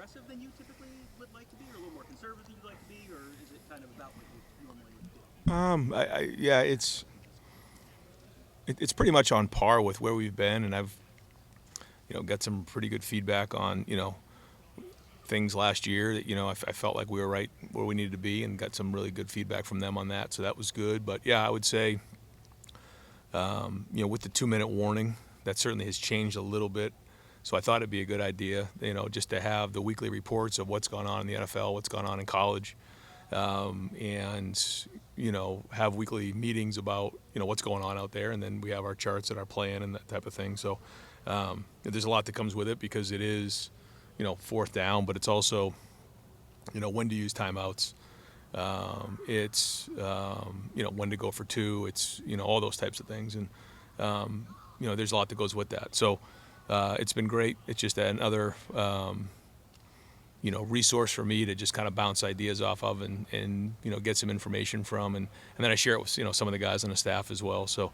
aggressive than you typically would like to be, or a little more conservative than you'd like to be, or is it kind of about what you normally would do? Yeah, it's pretty much on par with where we've been, and I've got some pretty good feedback on things last year that I felt like we were right where we needed to be, and got some really good feedback from them on that. So that was good. But yeah, I would say with the 2-minute warning, that certainly has changed a little bit. So I thought it'd be a good idea, just to have the weekly reports of what's gone on in the NFL, what's gone on in college, and have weekly meetings about what's going on out there, and then we have our charts and our plan and that type of thing. So there's a lot that comes with it, because it is fourth down, but it's also when to use timeouts. It's when to go for two. It's all those types of things, and there's a lot that goes with that. So it's been great. It's just another resource for me to just kind of bounce ideas off of, and get some information from, and then I share it with some of the guys on the staff as well. So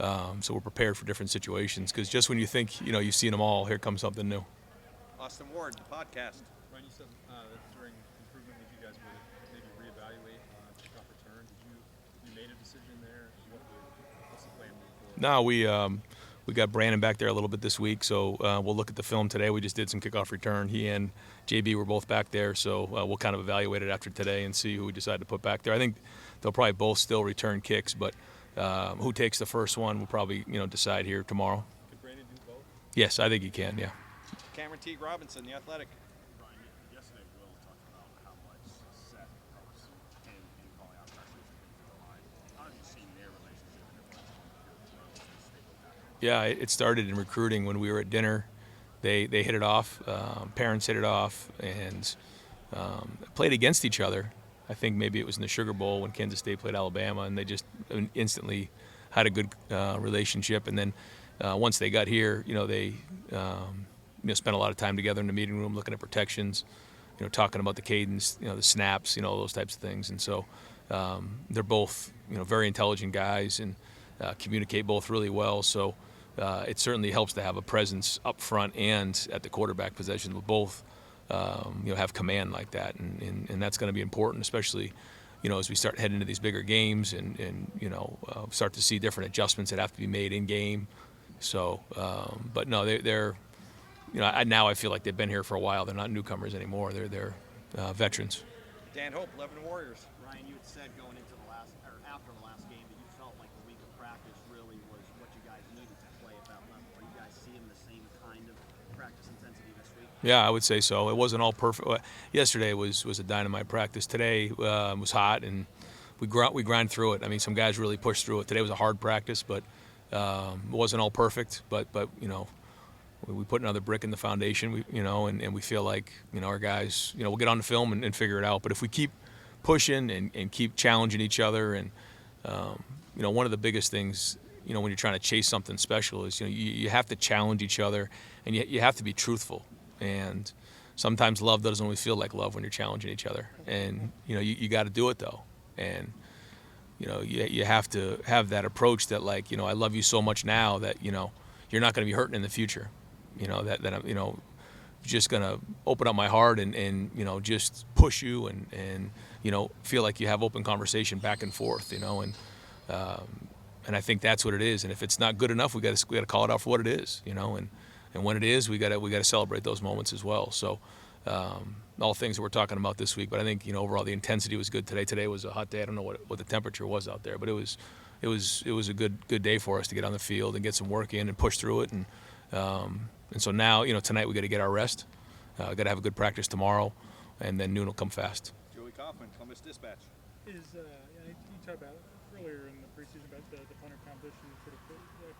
we're prepared for different situations, because just when you think you've seen them all, here comes something new. Austin Ward, the podcast. Ryan, you said during improvement week you guys would maybe reevaluate kickoff return. You made a decision there? What's the plan moving forward? No, we got Brandon back there a little bit this week, so we'll look at the film today. We just did some kickoff return. He and JB were both back there, so we'll kind of evaluate it after today and see who we decide to put back there. I think they'll probably both still return kicks, but who takes the first one we'll probably decide here tomorrow. Can Brandon do both? Yes, I think he can. Yeah. Cameron Teague Robinson, The Athletic. Brian, yesterday Will talked about how much Seth helps him in calling out pressures and the line. How have you seen their relationship and their friendship? Yeah, it started in recruiting when we were at dinner. They hit it off. Parents hit it off, and played against each other. I think maybe it was in the Sugar Bowl when Kansas State played Alabama, and they just instantly had a good relationship. And then once they got here, they spent a lot of time together in the meeting room, looking at protections, talking about the cadence, the snaps, those types of things. And so they're both, very intelligent guys, and communicate both really well. So it certainly helps to have a presence up front and at the quarterback position, with both, have command like that. And that's going to be important, especially, as we start heading into these bigger games, and start to see different adjustments that have to be made in game. So, but no, they're now I feel like they've been here for a while. They're not newcomers anymore. They're veterans. Dan Hope, Lebanon Warriors. Ryan, you had said going into the last, or after the last game, that you felt like the week of practice really was what you guys needed to play at that level. Are you guys seeing the same kind of practice intensity this week? Yeah, I would say so. It wasn't all perfect. Yesterday was a dynamite practice. Today was hot, and we grind through it. I mean, some guys really pushed through it. Today was a hard practice, but it wasn't all perfect. But we put another brick in the foundation. And we feel like our guys we'll get on the film and figure it out. But if we keep pushing and keep challenging each other, and one of the biggest things when you're trying to chase something special is you have to challenge each other, and you have to be truthful. And sometimes love doesn't always feel like love when you're challenging each other. And you got to do it though. And you have to have that approach that, like, I love you so much now that you're not going to be hurting in the future. That I'm just going to open up my heart and just push you and feel like you have open conversation back and forth. And I think that's what it is. And if it's not good enough, we got to call it out for what it is. And when it is, we got to celebrate those moments as well. So all things that we're talking about this week. But I think overall the intensity was good today. Today was a hot day. I don't know what the temperature was out there, but it was a good day for us to get on the field and get some work in and push through it. And so now tonight we got to get our rest. Got to have a good practice tomorrow, and then noon will come fast. Joey Kaufman, Columbus Dispatch. You talked about earlier in the preseason about the punter competition sort of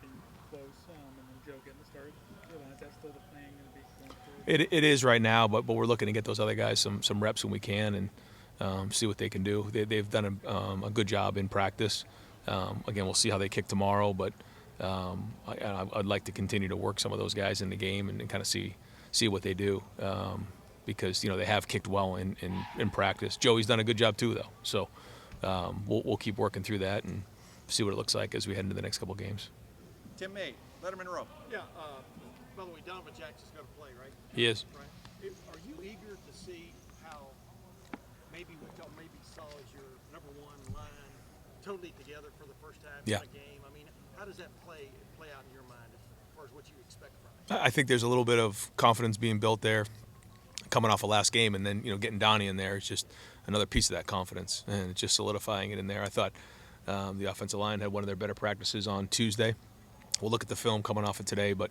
being close, and then Joe getting the start. Is that still the plan going to be going forward? It is right now, but we're looking to get those other guys some reps when we can, and see what they can do. They've done a good job in practice. Again, we'll see how they kick tomorrow, but I'd like to continue to work some of those guys in the game and kind of see what they do, because they have kicked well in practice. Joey's done a good job too, though. So we'll keep working through that and see what it looks like as we head into the next couple games. Tim May, Letterman Row. Yeah. By the way, Donovan Jackson's going to play, right? He is. Right. Are you eager see how maybe we saw as your number one line totally together for the first time in a game? I mean, how does that play out in your mind as far as what you expect from it? I think there's a little bit of confidence being built there, coming off a last game, and then getting Donnie in there is just another piece of that confidence, and it's just solidifying it in there. I thought the offensive line had one of their better practices on Tuesday. We'll look at the film coming off of today, but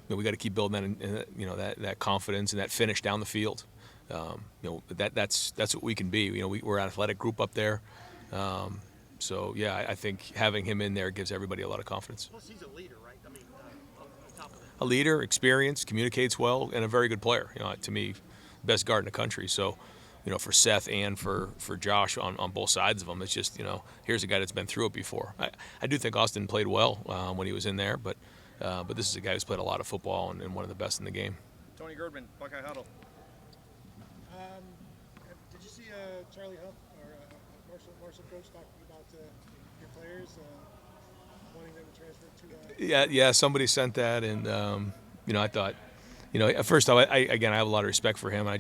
we got to keep building that confidence and that finish down the field. That's what we can be. We're an athletic group up there. So yeah, I think having him in there gives everybody a lot of confidence. Plus, he's a leader, right? I mean, on top of that. A leader, experienced, communicates well, and a very good player. To me, best guard in the country. So, for Seth and for Josh on both sides of them, it's just here's a guy that's been through it before. I do think Austin played well when he was in there, but this is a guy who's played a lot of football and one of the best in the game. Tony Girdman, Buckeye Huddle. Did you see Charlie Huff or Marshall coach talking about your players wanting them to transfer to? Yeah. Somebody sent that, and I thought, first off, I have a lot of respect for him. I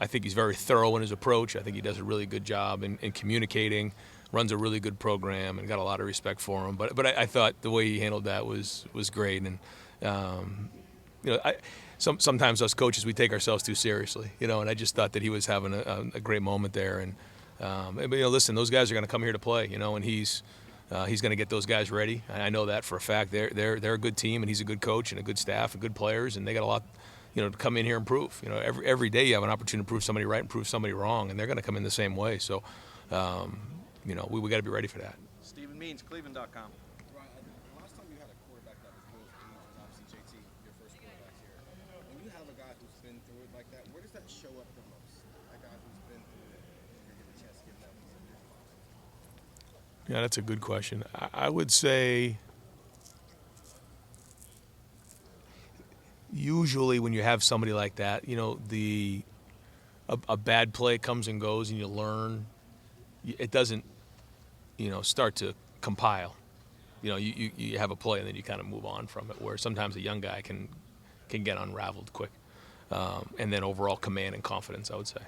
think he's very thorough in his approach. I think he does a really good job in communicating, runs a really good program, and got a lot of respect for him. But I thought the way he handled that was great. And sometimes us coaches, we take ourselves too seriously, and I just thought that he was having a great moment there. And listen, those guys are going to come here to play, and he's going to get those guys ready. I know that for a fact. They're a good team, and he's a good coach and a good staff and good players, and they got a lot, to come in here and prove. Every day you have an opportunity to prove somebody right and prove somebody wrong, and they're going to come in the same way. So, we got to be ready for that. Stephen Means, Cleveland.com. Right. Last time you had a quarterback that was both age was obviously JT, your first quarterback here. When you have a guy who's been through it like that, where does that show up the most? A guy who's been through it, and you get a chance to give that piece of advice. Yeah, that's a good question. I would say usually when you have somebody like that, a bad play comes and goes, and you learn. It doesn't, start to compile. You have a play and then you kind of move on from it. Where sometimes a young guy can get unraveled quick, and then overall command and confidence, I would say.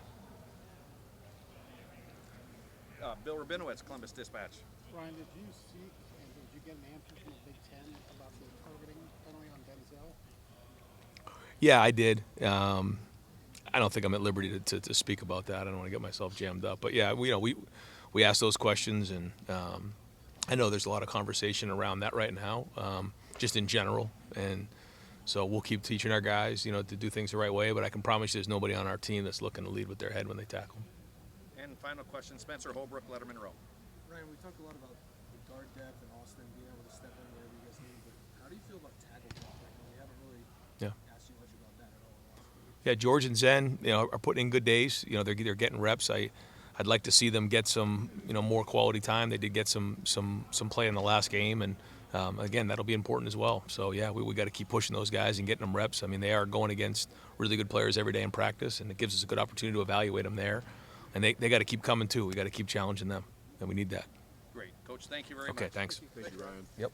Bill Rabinowitz, Columbus Dispatch. Ryan, did you see and did you get an answer from the Big Ten about the targeting penalty on Denzel? Yeah, I did. I don't think I'm at liberty to speak about that. I don't want to get myself jammed up. But yeah, we asked those questions, and I know there's a lot of conversation around that right now, just in general. And so we'll keep teaching our guys, to do things the right way. But I can promise you there's nobody on our team that's looking to lead with their head when they tackle. And final question, Spencer Holbrook, Letterman Row. Ryan, we talked a lot about the guard depth and Austin being able to step in wherever you guys need, but how do you feel about tackle drop right now? We haven't really asked you much about that at all. Yeah, George and Zen, are putting in good days. They're getting reps. I'd like to see them get some, more quality time. They did get some play in the last game, and again, that'll be important as well. So yeah, we got to keep pushing those guys and getting them reps. I mean, they are going against really good players every day in practice, and it gives us a good opportunity to evaluate them there. And they got to keep coming too. We got to keep challenging them, and we need that. Great. Coach, thank you very much. Okay, thanks. Thank you, Ryan. Yep.